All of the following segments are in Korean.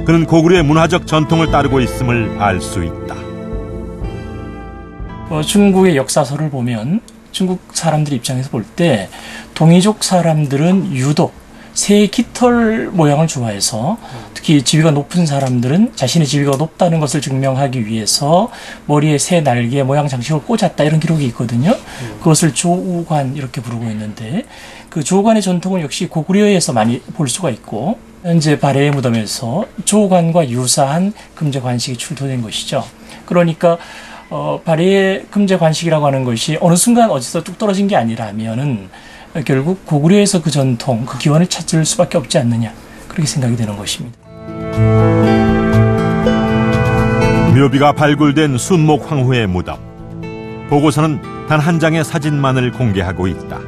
그는 고구려의 문화적 전통을 따르고 있음을 알 수 있다. 중국의 역사서를 보면 중국 사람들 입장에서 볼 때 동이족 사람들은 유독 새 깃털 모양을 좋아해서 특히 지위가 높은 사람들은 자신의 지위가 높다는 것을 증명하기 위해서 머리에 새 날개 모양 장식을 꽂았다 이런 기록이 있거든요. 그것을 조우관 이렇게 부르고 있는데 그 조우관의 전통은 역시 고구려에서 많이 볼 수가 있고 현재 발해의 무덤에서 조우관과 유사한 금제 관식이 출토된 것이죠. 그러니까 발해의 금제 관식이라고 하는 것이 어느 순간 어디서 뚝 떨어진 게 아니라면은 결국 고구려에서 그 전통, 그 기원을 찾을 수밖에 없지 않느냐 그렇게 생각이 되는 것입니다. 묘비가 발굴된 순목 황후의 무덤. 보고서는 단 한 장의 사진만을 공개하고 있다.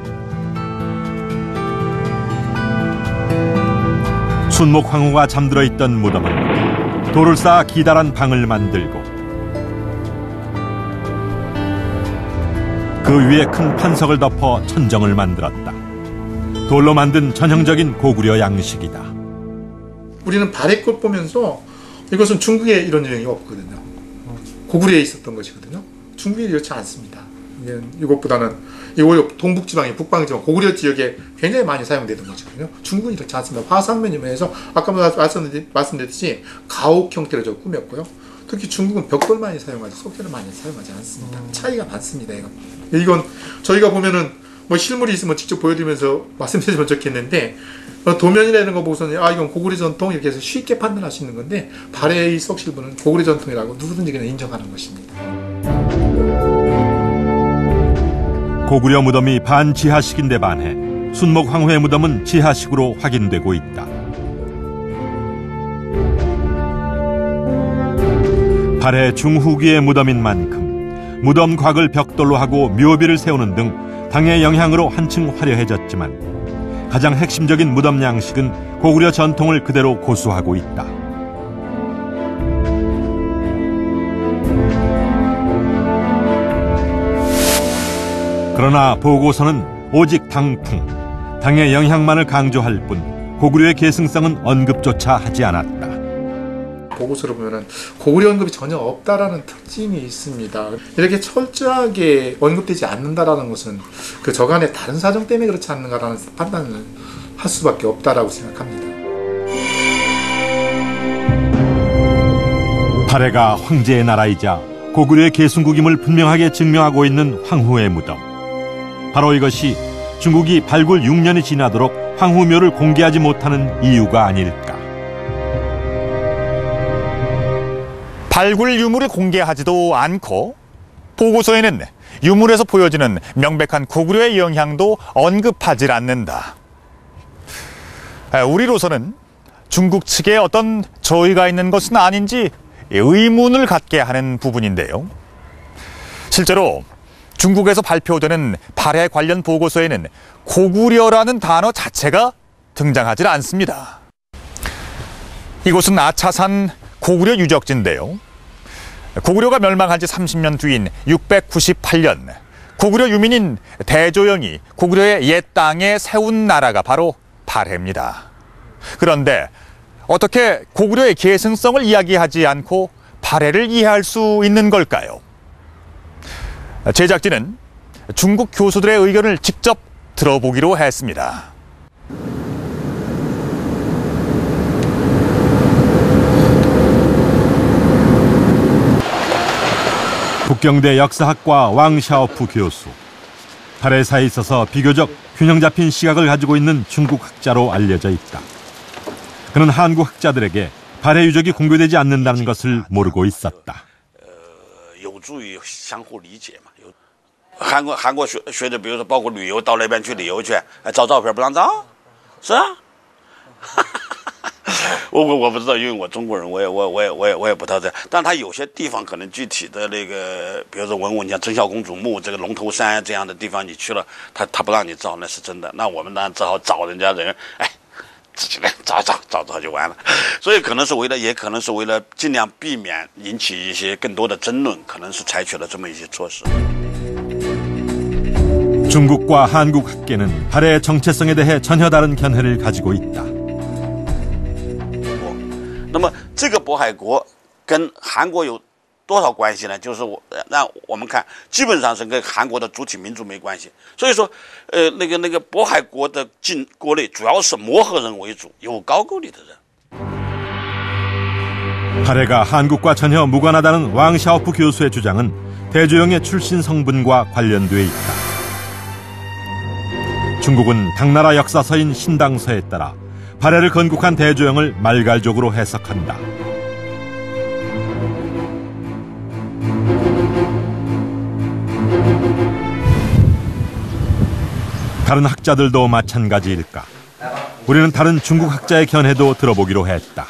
순목 황후가 잠들어 있던 무덤은 돌을 쌓아 기다란 방을 만들고 그 위에 큰 판석을 덮어 천정을 만들었다. 돌로 만든 전형적인 고구려 양식이다. 우리는 발해꽃 보면서 이것은 중국에 이런 유형이 없거든요. 고구려에 있었던 것이거든요. 중국에 이렇지 않습니다. 이것보다는 오히려 동북지방이 북방지방 고구려 지역에 굉장히 많이 사용되던 것이거든요. 중국은 이렇지 않습니다. 화상면이면서 아까 말씀드렸듯이 가옥 형태로 저 꾸몄고요. 특히 중국은 벽돌 많이 사용하지 석재를 많이 사용하지 않습니다. 차이가 많습니다. 이건 저희가 보면은 뭐 실물이 있으면 직접 보여드리면서 말씀드리면 좋겠는데 도면이라는 거 보고서는 이건 고구려 전통 이렇게 해서 쉽게 판단할 수 있는 건데 발해의 석실부는 고구려 전통이라고 누구든지 그냥 인정하는 것입니다. 고구려 무덤이 반지하식인데 반해 순목 황후의 무덤은 지하식으로 확인되고 있다. 발해 중후기의 무덤인 만큼 무덤 곽을 벽돌로 하고 묘비를 세우는 등 당의 영향으로 한층 화려해졌지만 가장 핵심적인 무덤 양식은 고구려 전통을 그대로 고수하고 있다. 그러나 보고서는 오직 당풍, 당의 영향만을 강조할 뿐 고구려의 계승성은 언급조차 하지 않았다. 보고서를 보면은 고구려 언급이 전혀 없다라는 특징이 있습니다. 이렇게 철저하게 언급되지 않는다라는 것은 그 저간의 다른 사정 때문에 그렇지 않는가라는 판단을 할 수밖에 없다라고 생각합니다. 발해가 황제의 나라이자 고구려의 계승국임을 분명하게 증명하고 있는 황후의 무덤. 바로 이것이 중국이 발굴 6년이 지나도록 황후묘를 공개하지 못하는 이유가 아닐까. 발굴 유물을 공개하지도 않고 보고서에는 유물에서 보여지는 명백한 고구려의 영향도 언급하지 않는다. 우리로서는 중국 측에 어떤 저의가 있는 것은 아닌지 의문을 갖게 하는 부분인데요. 실제로 중국에서 발표되는 발해 관련 보고서에는 고구려라는 단어 자체가 등장하지 않습니다. 이곳은 아차산 고구려 유적지인데요. 고구려가 멸망한 지 30년 뒤인 698년 고구려 유민인 대조영이 고구려의 옛 땅에 세운 나라가 바로 발해입니다. 그런데 어떻게 고구려의 계승성을 이야기하지 않고 발해를 이해할 수 있는 걸까요? 제작진은 중국 교수들의 의견을 직접 들어보기로 했습니다. 북경대 역사학과 왕샤오프 교수. 발해사에 있어서 비교적 균형 잡힌 시각을 가지고 있는 중국 학자로 알려져 있다. 그는 한국 학자들에게 발해 유적이 공개되지 않는다는 것을 모르고 있었다. 有助于相互理解嘛。韩国学者，比如说包括旅游到那边去旅游去，照照片不让照，是啊。我不知道，因为我中国人，我也不知道这样。但他有些地方可能具体的那个，比如说文物，你像真孝公主墓这个龙头山这样的地方，你去了，他不让你照，那是真的。那我们当然只好找人家人，自己来找就完了。所以可能是为了，也可能是为了尽量避免引起一些更多的争论，可能是采取了这么一些措施。 중국과 한국 학계는 발해의 정체성에 대해 전혀 다른 견해를 가지고 있다. 那么这个渤海国跟韩国有多少关系呢？就是让我们看，基本上是跟韩国的主体民族没关系。所以说，那个渤海国的国内主要是摩河人为主，有高句丽的人。 발해가 한국과 전혀 무관하다는 왕샤오프 교수의 주장은 대조영의 출신 성분과 관련돼 있다. 중국은 당나라 역사서인 신당서에 따라 발해를 건국한 대조영을 말갈족으로 해석한다. 다른 학자들도 마찬가지일까? 우리는 다른 중국 학자의 견해도 들어보기로 했다.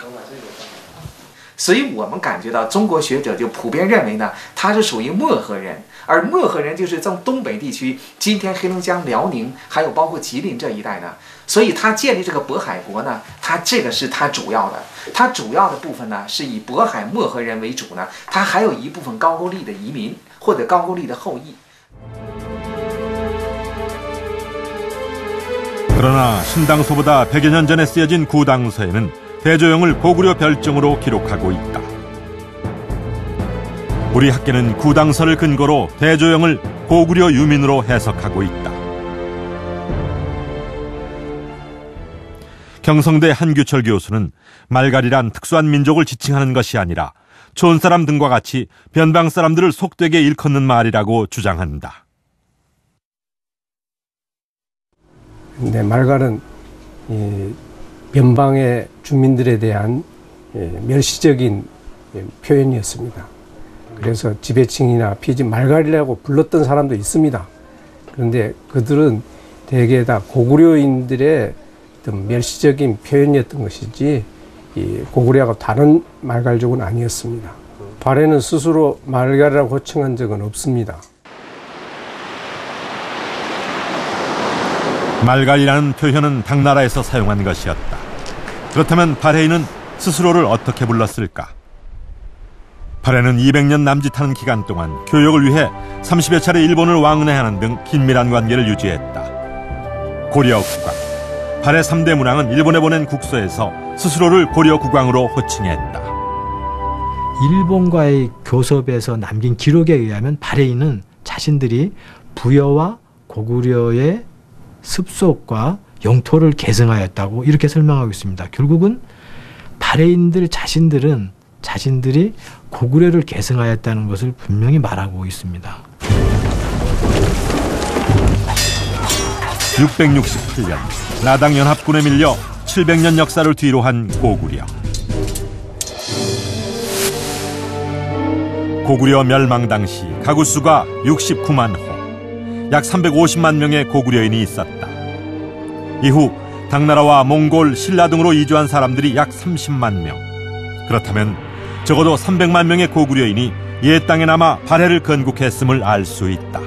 所以我们感觉到中国学者就普遍认为呢，他是属于漠河人，而漠河人就是从东北地区，今天黑龙江、辽宁，还有包括吉林这一带呢。所以他建立这个渤海国呢，他这个是他主要的，他主要的部分呢是以渤海漠河人为主呢，他还有一部分高句丽的移民或者高句丽的后裔。 그러나 신당서보다 100여 년 전에 쓰여진 구당서에는 대조영을 고구려 별정으로 기록하고 있다. 우리 학계는 구당서를 근거로 대조영을 고구려 유민으로 해석하고 있다. 경성대 한규철 교수는 말갈이란 특수한 민족을 지칭하는 것이 아니라 촌사람 등과 같이 변방 사람들을 속되게 일컫는 말이라고 주장한다. 네, 말갈은 변방의 주민들에 대한 멸시적인 표현이었습니다. 그래서 지배층이나 피지 말갈이라고 불렀던 사람도 있습니다. 그런데 그들은 대개 다 고구려인들의 어떤 멸시적인 표현이었던 것이지 고구려하고 다른 말갈족은 아니었습니다. 발해는 스스로 말갈이라고 호칭한 적은 없습니다. 말갈이라는 표현은 당나라에서 사용한 것이었다. 그렇다면 발해인은 스스로를 어떻게 불렀을까? 발해는 200년 남짓하는 기간 동안 교역을 위해 30여 차례 일본을 왕래하는 등 긴밀한 관계를 유지했다. 고려 국왕. 발해 3대 문왕은 일본에 보낸 국서에서 스스로를 고려 국왕으로 호칭했다. 일본과의 교섭에서 남긴 기록에 의하면 발해인은 자신들이 부여와 고구려의 습속과 영토를 계승하였다고 이렇게 설명하고 있습니다. 결국은 발해인들 자신들이 고구려를 계승하였다는 것을 분명히 말하고 있습니다. 668년 라당 연합군에 밀려 700년 역사를 뒤로 한 고구려. 고구려 멸망 당시 가구 수가 69만 호. 약 350만 명의 고구려인이 있었다. 이후 당나라와 몽골, 신라 등으로 이주한 사람들이 약 30만 명. 그렇다면 적어도 300만 명의 고구려인이 옛 땅에 남아 발해를 건국했음을 알 수 있다.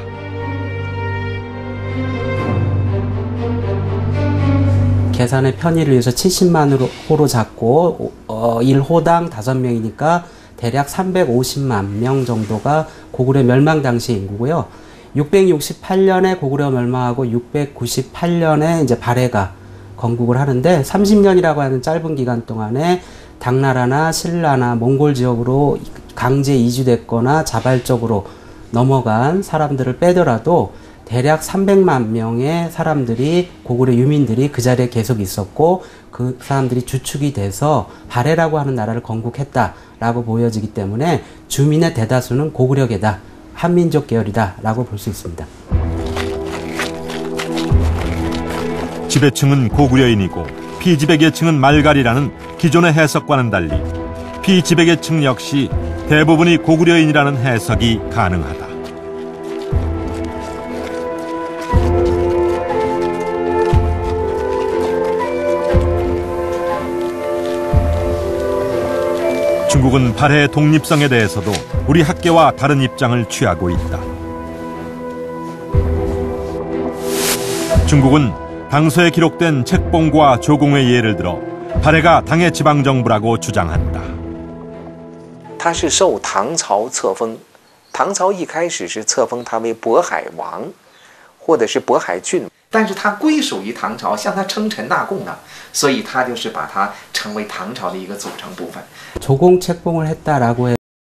계산의 편의를 위해서 70만 호로 잡고 1호당 5명이니까 대략 350만 명 정도가 고구려 멸망 당시 인구고요. 668년에 고구려 멸망하고 698년에 이제 발해가 건국을 하는데 30년이라고 하는 짧은 기간 동안에 당나라나 신라나 몽골 지역으로 강제 이주됐거나 자발적으로 넘어간 사람들을 빼더라도 대략 300만 명의 사람들이 고구려 유민들이 그 자리에 계속 있었고 그 사람들이 주축이 돼서 발해라고 하는 나라를 건국했다라고 보여지기 때문에 주민의 대다수는 고구려계다. 한민족 계열이다라고 볼 수 있습니다. 지배층은 고구려인이고 피지배계층은 말갈이라는 기존의 해석과는 달리 피지배계층 역시 대부분이 고구려인이라는 해석이 가능하다. 중국은 발해의 독립성에 대해서도 우리 학계와 다른 입장을 취하고 있다. 중국은 당서에 기록된 책봉과 조공의 예를 들어 발해가 당의 지방정부라고 주장한다. 他是受唐朝册封，唐朝一开始是册封他为渤海王，或者是渤海郡。但是它归属于唐朝，向它称臣纳贡呢，所以它就是把它成为唐朝的一个组成部分。 조공책봉을 했다라고